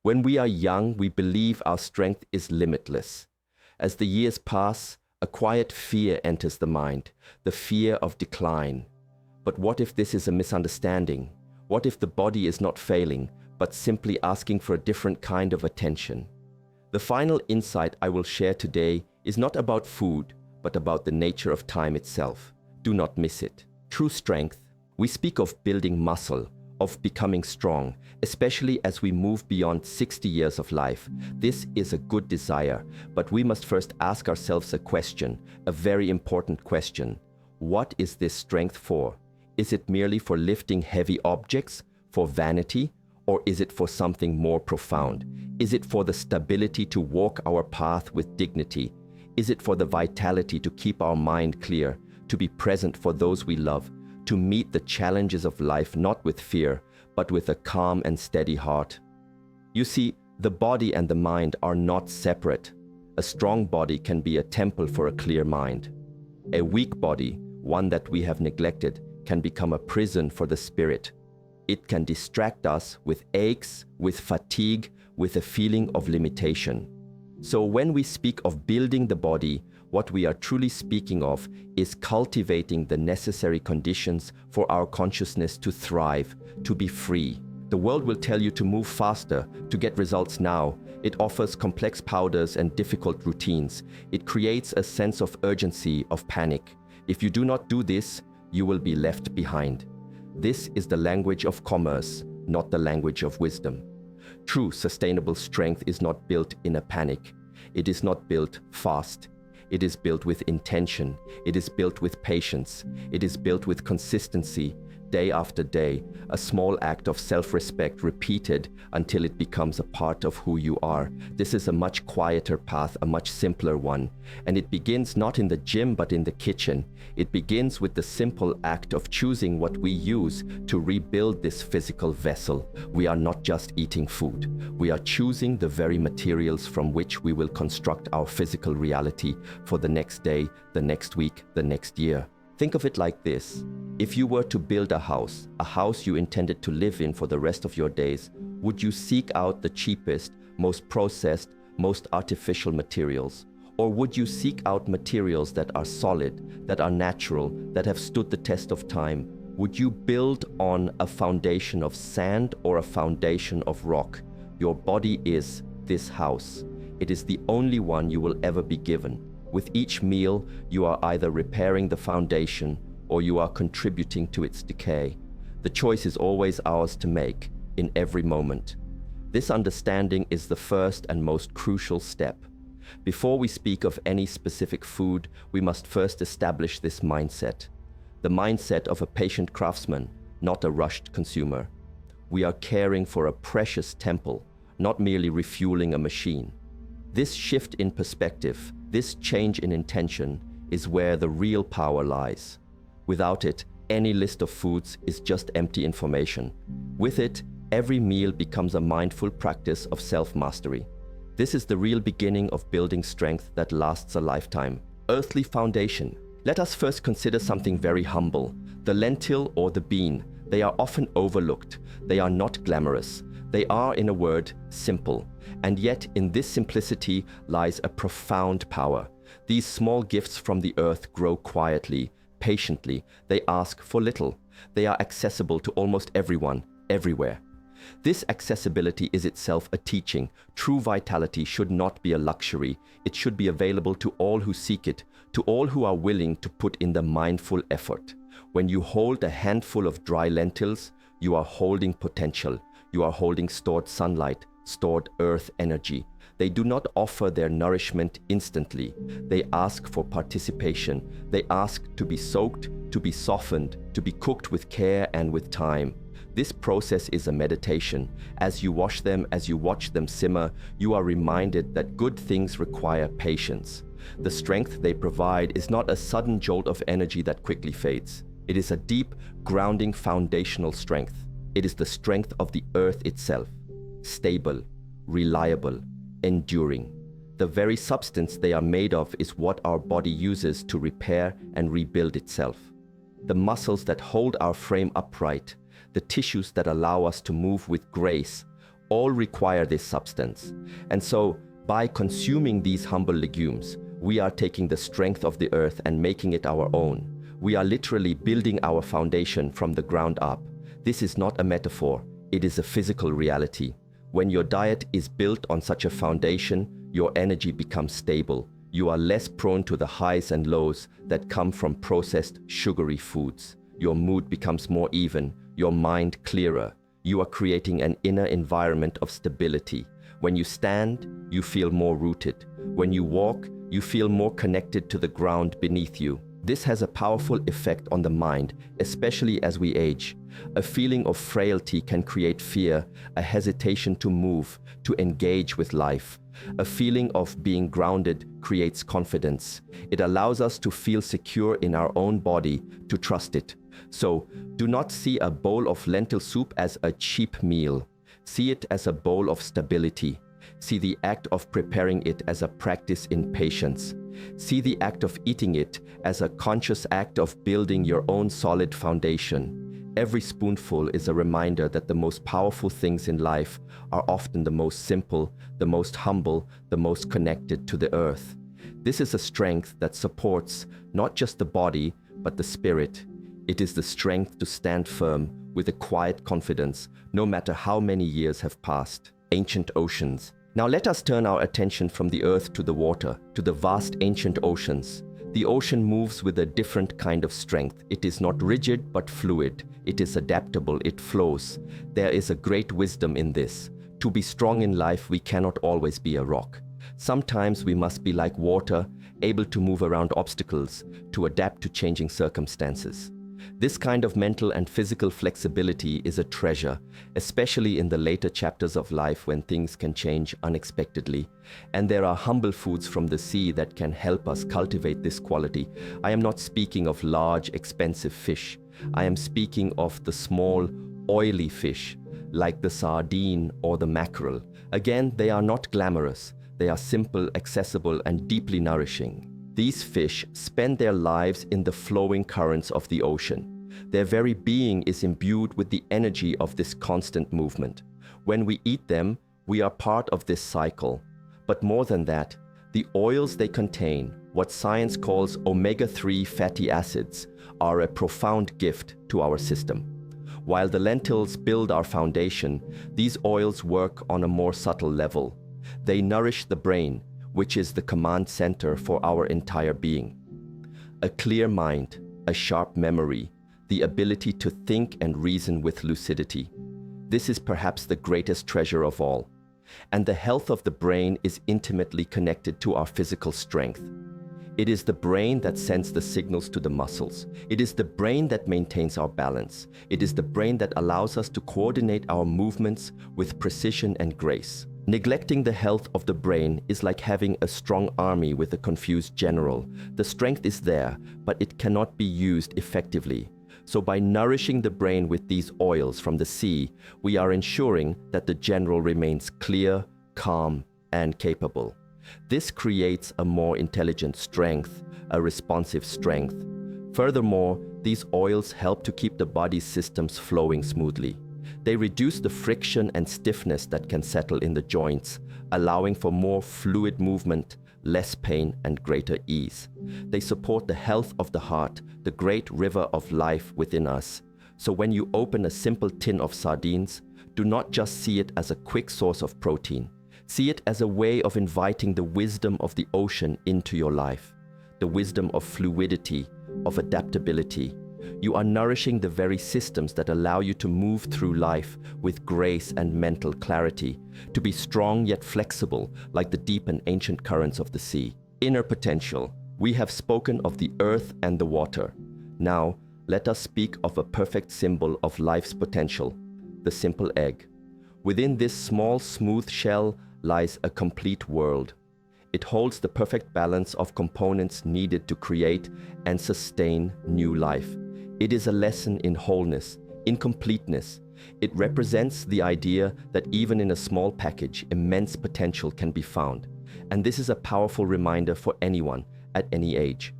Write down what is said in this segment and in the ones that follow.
When we are young, we believe our strength is limitless. As the years pass, a quiet fear enters the mind, the fear of decline. But what if this is a misunderstanding? What if the body is not failing, but simply asking for a different kind of attention? The final insight I will share today is not about food, but about the nature of time itself. Do not miss it. True strength. We speak of building muscle, of becoming strong, especially as we move beyond 60 years of life. This is a good desire, but we must first ask ourselves a question, a very important question. What is this strength for? Is it merely for lifting heavy objects, for vanity, or is it for something more profound? Is it for the stability to walk our path with dignity? Is it for the vitality to keep our mind clear, to be present for those we love, to meet the challenges of life not with fear, but with a calm and steady heart? You see, the body and the mind are not separate. A strong body can be a temple for a clear mind. A weak body, one that we have neglected, can become a prison for the spirit. It can distract us with aches, with fatigue, with a feeling of limitation. So when we speak of building the body, what we are truly speaking of is cultivating the necessary conditions for our consciousness to thrive, to be free. The world will tell you to move faster, to get results now. It offers complex powders and difficult routines. It creates a sense of urgency, of panic. If you do not do this, you will be left behind. This is the language of commerce, not the language of wisdom. True sustainable strength is not built in a panic. It is not built fast. It is built with intention. It is built with patience. It is built with consistency, day after day, a small act of self-respect repeated until it becomes a part of who you are. This is a much quieter path, a much simpler one. And it begins not in the gym, but in the kitchen. It begins with the simple act of choosing what we use to rebuild this physical vessel. We are not just eating food. We are choosing the very materials from which we will construct our physical reality for the next day, the next week, the next year. Think of it like this. If you were to build a house you intended to live in for the rest of your days, would you seek out the cheapest, most processed, most artificial materials? Or would you seek out materials that are solid, that are natural, that have stood the test of time? Would you build on a foundation of sand or a foundation of rock? Your body is this house. It is the only one you will ever be given. With each meal, you are either repairing the foundation or you are contributing to its decay. The choice is always ours to make, in every moment. This understanding is the first and most crucial step. Before we speak of any specific food, we must first establish this mindset. The mindset of a patient craftsman, not a rushed consumer. We are caring for a precious temple, not merely refueling a machine. This shift in perspective, this change in intention, is where the real power lies. Without it, any list of foods is just empty information. With it, every meal becomes a mindful practice of self-mastery. This is the real beginning of building strength that lasts a lifetime. Earthly foundation. Let us first consider something very humble. The lentil or the bean. They are often overlooked. They are not glamorous. They are, in a word, simple. And yet, in this simplicity lies a profound power. These small gifts from the earth grow quietly, patiently. They ask for little. They are accessible to almost everyone, everywhere. This accessibility is itself a teaching. True vitality should not be a luxury. It should be available to all who seek it, to all who are willing to put in the mindful effort. When you hold a handful of dry lentils, you are holding potential. You are holding stored sunlight, stored earth energy. They do not offer their nourishment instantly. They ask for participation. They ask to be soaked, to be softened, to be cooked with care and with time. This process is a meditation. As you wash them, as you watch them simmer, you are reminded that good things require patience. The strength they provide is not a sudden jolt of energy that quickly fades. It is a deep, grounding, foundational strength. It is the strength of the earth itself, stable, reliable, enduring. The very substance they are made of is what our body uses to repair and rebuild itself. The muscles that hold our frame upright, the tissues that allow us to move with grace, all require this substance. And so, by consuming these humble legumes, we are taking the strength of the earth and making it our own. We are literally building our foundation from the ground up. This is not a metaphor, it is a physical reality. When your diet is built on such a foundation, your energy becomes stable. You are less prone to the highs and lows that come from processed, sugary foods. Your mood becomes more even, your mind clearer. You are creating an inner environment of stability. When you stand, you feel more rooted. When you walk, you feel more connected to the ground beneath you. This has a powerful effect on the mind, especially as we age. A feeling of frailty can create fear, a hesitation to move, to engage with life. A feeling of being grounded creates confidence. It allows us to feel secure in our own body, to trust it. So, do not see a bowl of lentil soup as a cheap meal. See it as a bowl of stability. See the act of preparing it as a practice in patience. See the act of eating it as a conscious act of building your own solid foundation. Every spoonful is a reminder that the most powerful things in life are often the most simple, the most humble, the most connected to the earth. This is a strength that supports not just the body, but the spirit. It is the strength to stand firm with a quiet confidence, no matter how many years have passed. Ancient oceans. Now let us turn our attention from the earth to the water, to the vast ancient oceans. The ocean moves with a different kind of strength. It is not rigid but fluid. It is adaptable, it flows. There is a great wisdom in this. To be strong in life, we cannot always be a rock. Sometimes we must be like water, able to move around obstacles, to adapt to changing circumstances. This kind of mental and physical flexibility is a treasure, especially in the later chapters of life when things can change unexpectedly. And there are humble foods from the sea that can help us cultivate this quality. I am not speaking of large, expensive fish. I am speaking of the small, oily fish, like the sardine or the mackerel. Again, they are not glamorous. They are simple, accessible, and deeply nourishing. These fish spend their lives in the flowing currents of the ocean. Their very being is imbued with the energy of this constant movement. When we eat them, we are part of this cycle. But more than that, the oils they contain, what science calls omega-3 fatty acids, are a profound gift to our system. While the lentils build our foundation, these oils work on a more subtle level. They nourish the brain, which is the command center for our entire being. A clear mind, a sharp memory, the ability to think and reason with lucidity. This is perhaps the greatest treasure of all. And the health of the brain is intimately connected to our physical strength. It is the brain that sends the signals to the muscles. It is the brain that maintains our balance. It is the brain that allows us to coordinate our movements with precision and grace. Neglecting the health of the brain is like having a strong army with a confused general. The strength is there, but it cannot be used effectively. So by nourishing the brain with these oils from the sea, we are ensuring that the general remains clear, calm, and capable. This creates a more intelligent strength, a responsive strength. Furthermore, these oils help to keep the body's systems flowing smoothly. They reduce the friction and stiffness that can settle in the joints, allowing for more fluid movement, less pain, and greater ease. They support the health of the heart, the great river of life within us. So when you open a simple tin of sardines, do not just see it as a quick source of protein. See it as a way of inviting the wisdom of the ocean into your life, the wisdom of fluidity, of adaptability. You are nourishing the very systems that allow you to move through life with grace and mental clarity, to be strong yet flexible like the deep and ancient currents of the sea. Inner potential. We have spoken of the earth and the water. Now, let us speak of a perfect symbol of life's potential, the simple egg. Within this small, smooth shell lies a complete world. It holds the perfect balance of components needed to create and sustain new life. It is a lesson in wholeness, in completeness. It represents the idea that even in a small package, immense potential can be found. And this is a powerful reminder for anyone at any age.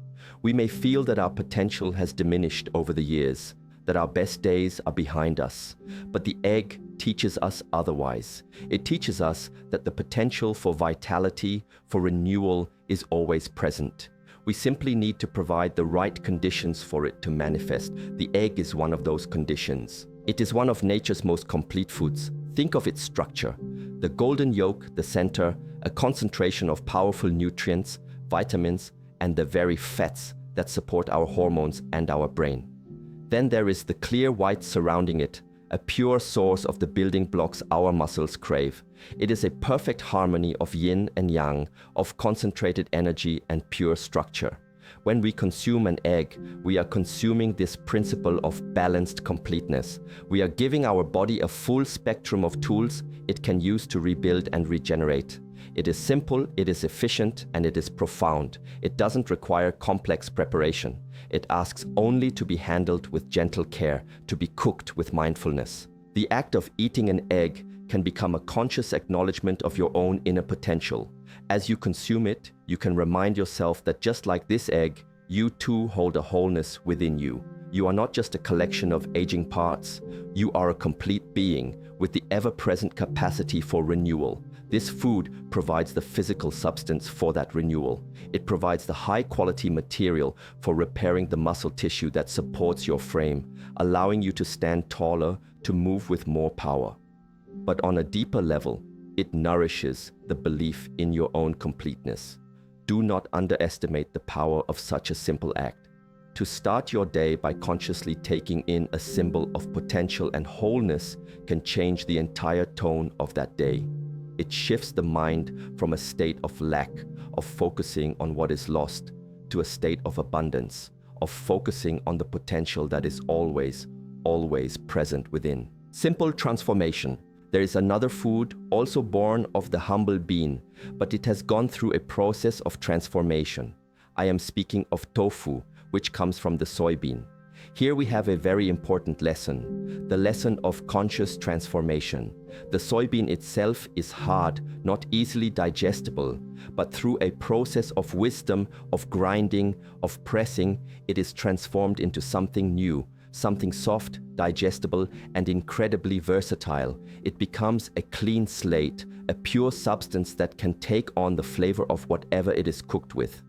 We may feel that our potential has diminished over the years, that our best days are behind us. But the egg teaches us otherwise. It teaches us that the potential for vitality, for renewal, is always present. We simply need to provide the right conditions for it to manifest. The egg is one of those conditions. It is one of nature's most complete foods. Think of its structure. The golden yolk, the center, a concentration of powerful nutrients, vitamins, and the very fats that support our hormones and our brain. Then there is the clear white surrounding it, a pure source of the building blocks our muscles crave. It is a perfect harmony of yin and yang, of concentrated energy and pure structure. When we consume an egg, we are consuming this principle of balanced completeness. We are giving our body a full spectrum of tools it can use to rebuild and regenerate. It is simple, it is efficient, and it is profound. It doesn't require complex preparation. It asks only to be handled with gentle care, to be cooked with mindfulness. The act of eating an egg can become a conscious acknowledgement of your own inner potential. As you consume it, you can remind yourself that just like this egg, you too hold a wholeness within you. You are not just a collection of aging parts. You are a complete being with the ever-present capacity for renewal. This food provides the physical substance for that renewal. It provides the high-quality material for repairing the muscle tissue that supports your frame, allowing you to stand taller, to move with more power. But on a deeper level, it nourishes the belief in your own completeness. Do not underestimate the power of such a simple act. To start your day by consciously taking in a symbol of potential and wholeness can change the entire tone of that day. It shifts the mind from a state of lack, of focusing on what is lost, to a state of abundance, of focusing on the potential that is always, always present within. Simple transformation. There is another food also born of the humble bean, but it has gone through a process of transformation. I am speaking of tofu, which comes from the soybean. Here we have a very important lesson, the lesson of conscious transformation. The soybean itself is hard, not easily digestible, but through a process of wisdom, of grinding, of pressing, it is transformed into something new, something soft, digestible, and incredibly versatile. It becomes a clean slate, a pure substance that can take on the flavor of whatever it is cooked with.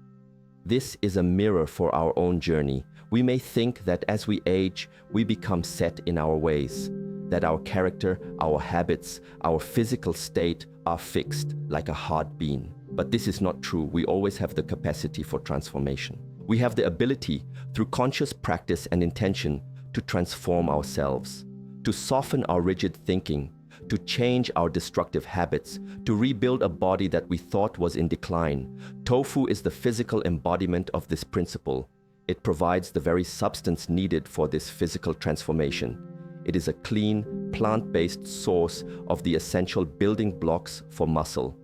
This is a mirror for our own journey. We may think that as we age, we become set in our ways, that our character, our habits, our physical state are fixed like a hard bean. But this is not true. We always have the capacity for transformation. We have the ability, through conscious practice and intention, to transform ourselves, to soften our rigid thinking, to change our destructive habits, to rebuild a body that we thought was in decline. Tofu is the physical embodiment of this principle. It provides the very substance needed for this physical transformation. It is a clean, plant-based source of the essential building blocks for muscle.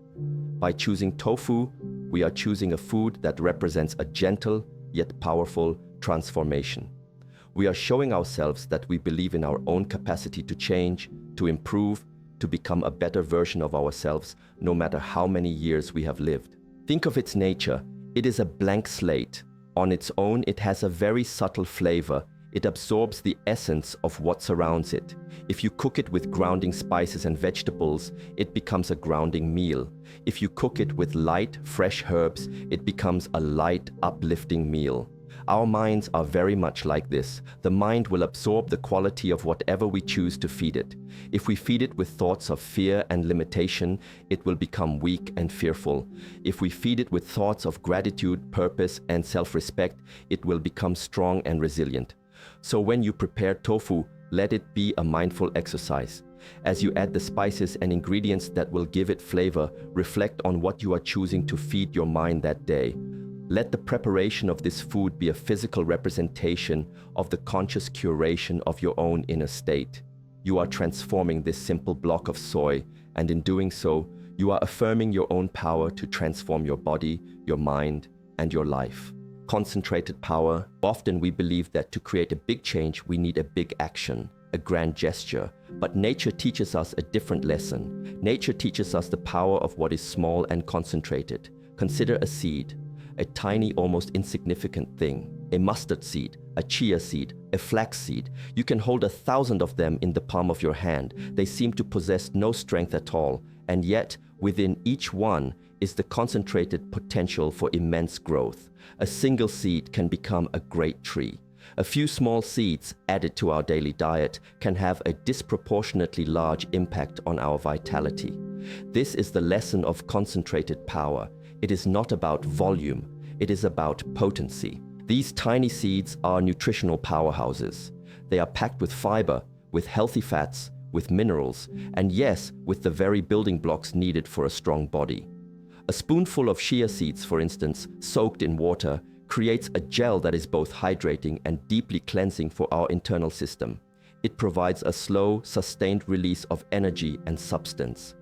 By choosing tofu, we are choosing a food that represents a gentle yet powerful transformation. We are showing ourselves that we believe in our own capacity to change, to improve, to become a better version of ourselves, no matter how many years we have lived. Think of its nature. It is a blank slate. On its own, it has a very subtle flavor. It absorbs the essence of what surrounds it. If you cook it with grounding spices and vegetables, it becomes a grounding meal. If you cook it with light, fresh herbs, it becomes a light, uplifting meal. Our minds are very much like this. The mind will absorb the quality of whatever we choose to feed it. If we feed it with thoughts of fear and limitation, it will become weak and fearful. If we feed it with thoughts of gratitude, purpose, and self-respect, it will become strong and resilient. So when you prepare tofu, let it be a mindful exercise. As you add the spices and ingredients that will give it flavor, reflect on what you are choosing to feed your mind that day. Let the preparation of this food be a physical representation of the conscious curation of your own inner state. You are transforming this simple block of soy, and in doing so, you are affirming your own power to transform your body, your mind, and your life. Concentrated power. Often we believe that to create a big change, we need a big action, a grand gesture. But nature teaches us a different lesson. Nature teaches us the power of what is small and concentrated. Consider a seed. a tiny, almost insignificant thing. A mustard seed, a chia seed, a flax seed. You can hold 1,000 of them in the palm of your hand. They seem to possess no strength at all, and yet within each one is the concentrated potential for immense growth. A single seed can become a great tree. A few small seeds added to our daily diet can have a disproportionately large impact on our vitality. This is the lesson of concentrated power. It is not about volume, it is about potency. These tiny seeds are nutritional powerhouses. They are packed with fiber, with healthy fats, with minerals, and yes, with the very building blocks needed for a strong body. A spoonful of chia seeds, for instance, soaked in water, creates a gel that is both hydrating and deeply cleansing for our internal system. It provides a slow, sustained release of energy and substance.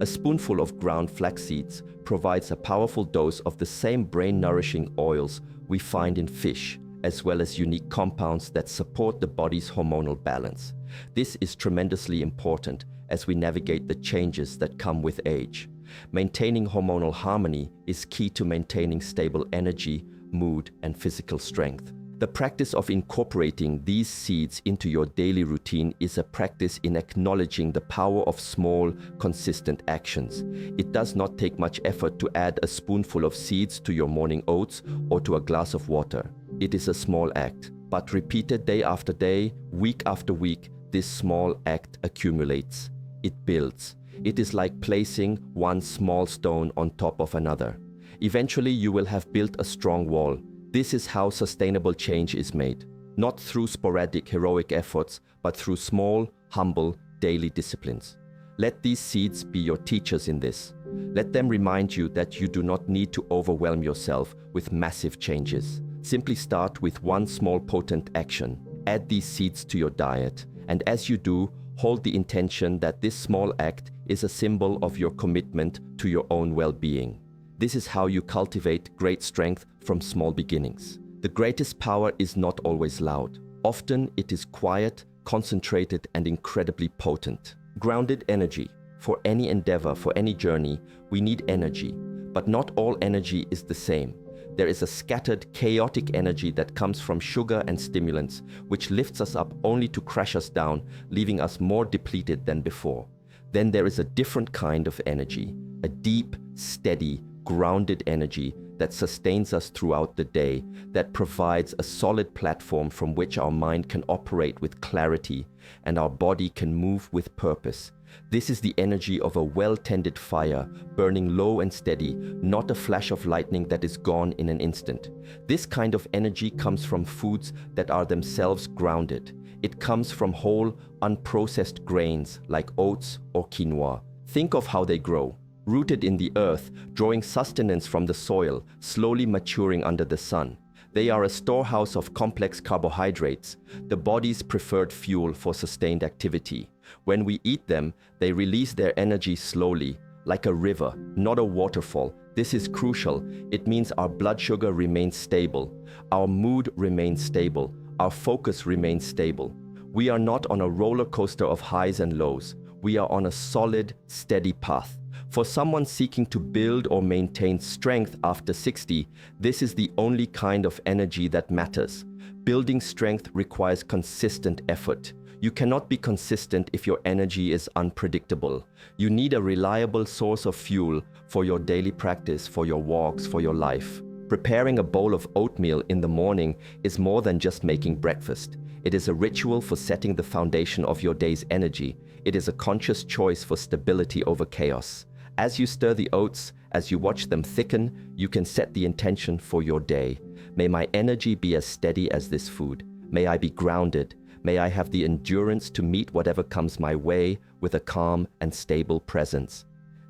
A spoonful of ground flax seeds provides a powerful dose of the same brain-nourishing oils we find in fish, as well as unique compounds that support the body's hormonal balance. This is tremendously important as we navigate the changes that come with age. Maintaining hormonal harmony is key to maintaining stable energy, mood, and physical strength. The practice of incorporating these seeds into your daily routine is a practice in acknowledging the power of small, consistent actions. It does not take much effort to add a spoonful of seeds to your morning oats or to a glass of water. It is a small act, but repeated day after day, week after week, this small act accumulates. It builds. It is like placing one small stone on top of another. Eventually, you will have built a strong wall. This is how sustainable change is made. Not through sporadic heroic efforts, but through small, humble, daily disciplines. Let these seeds be your teachers in this. Let them remind you that you do not need to overwhelm yourself with massive changes. Simply start with one small potent action. Add these seeds to your diet, and as you do, hold the intention that this small act is a symbol of your commitment to your own well-being. This is how you cultivate great strength from small beginnings. The greatest power is not always loud. Often it is quiet, concentrated, and incredibly potent. Grounded energy. For any endeavor, for any journey, we need energy. But not all energy is the same. There is a scattered, chaotic energy that comes from sugar and stimulants, which lifts us up only to crash us down, leaving us more depleted than before. Then there is a different kind of energy, a deep, steady, grounded energy that sustains us throughout the day, that provides a solid platform from which our mind can operate with clarity and our body can move with purpose. This is the energy of a well-tended fire, burning low and steady, not a flash of lightning that is gone in an instant. This kind of energy comes from foods that are themselves grounded. It comes from whole, unprocessed grains like oats or quinoa. Think of how they grow. Rooted in the earth, drawing sustenance from the soil, slowly maturing under the sun. They are a storehouse of complex carbohydrates, the body's preferred fuel for sustained activity. When we eat them, they release their energy slowly, like a river, not a waterfall. This is crucial. It means our blood sugar remains stable, our mood remains stable, our focus remains stable. We are not on a roller coaster of highs and lows. We are on a solid, steady path. For someone seeking to build or maintain strength after 60, this is the only kind of energy that matters. Building strength requires consistent effort. You cannot be consistent if your energy is unpredictable. You need a reliable source of fuel for your daily practice, for your walks, for your life. Preparing a bowl of oatmeal in the morning is more than just making breakfast. It is a ritual for setting the foundation of your day's energy. It is a conscious choice for stability over chaos. As you stir the oats, as you watch them thicken, you can set the intention for your day. May my energy be as steady as this food. May I be grounded. May I have the endurance to meet whatever comes my way with a calm and stable presence.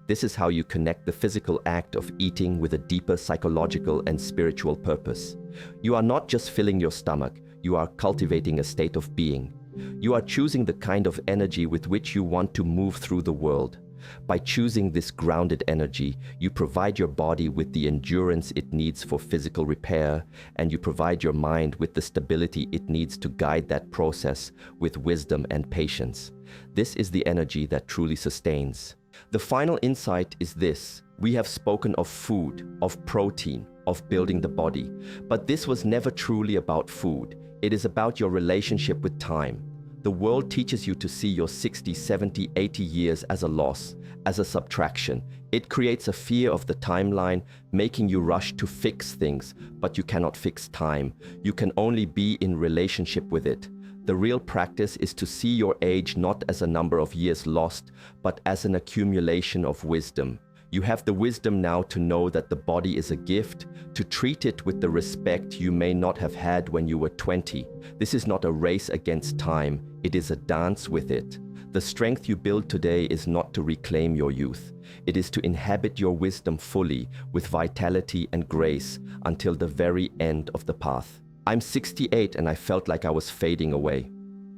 This is how you connect the physical act of eating with a deeper psychological and spiritual purpose. You are not just filling your stomach, you are cultivating a state of being. You are choosing the kind of energy with which you want to move through the world. By choosing this grounded energy, you provide your body with the endurance it needs for physical repair, and you provide your mind with the stability it needs to guide that process with wisdom and patience. This is the energy that truly sustains. The final insight is this: We have spoken of food, of protein, of building the body, but this was never truly about food. It is about your relationship with time. The world teaches you to see your 60, 70, 80 years as a loss, as a subtraction. It creates a fear of the timeline, making you rush to fix things, but you cannot fix time. You can only be in relationship with it. The real practice is to see your age not as a number of years lost, but as an accumulation of wisdom. You have the wisdom now to know that the body is a gift, to treat it with the respect you may not have had when you were 20. This is not a race against time, it is a dance with it. The strength you build today is not to reclaim your youth. It is to inhabit your wisdom fully, with vitality and grace, until the very end of the path. I'm 68 and I felt like I was fading away.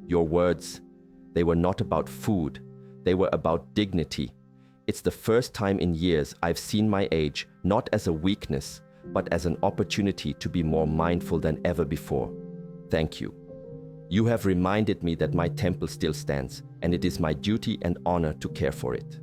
Your words, they were not about food, they were about dignity. It's the first time in years I've seen my age not as a weakness, but as an opportunity to be more mindful than ever before. Thank you. You have reminded me that my temple still stands, and it is my duty and honor to care for it.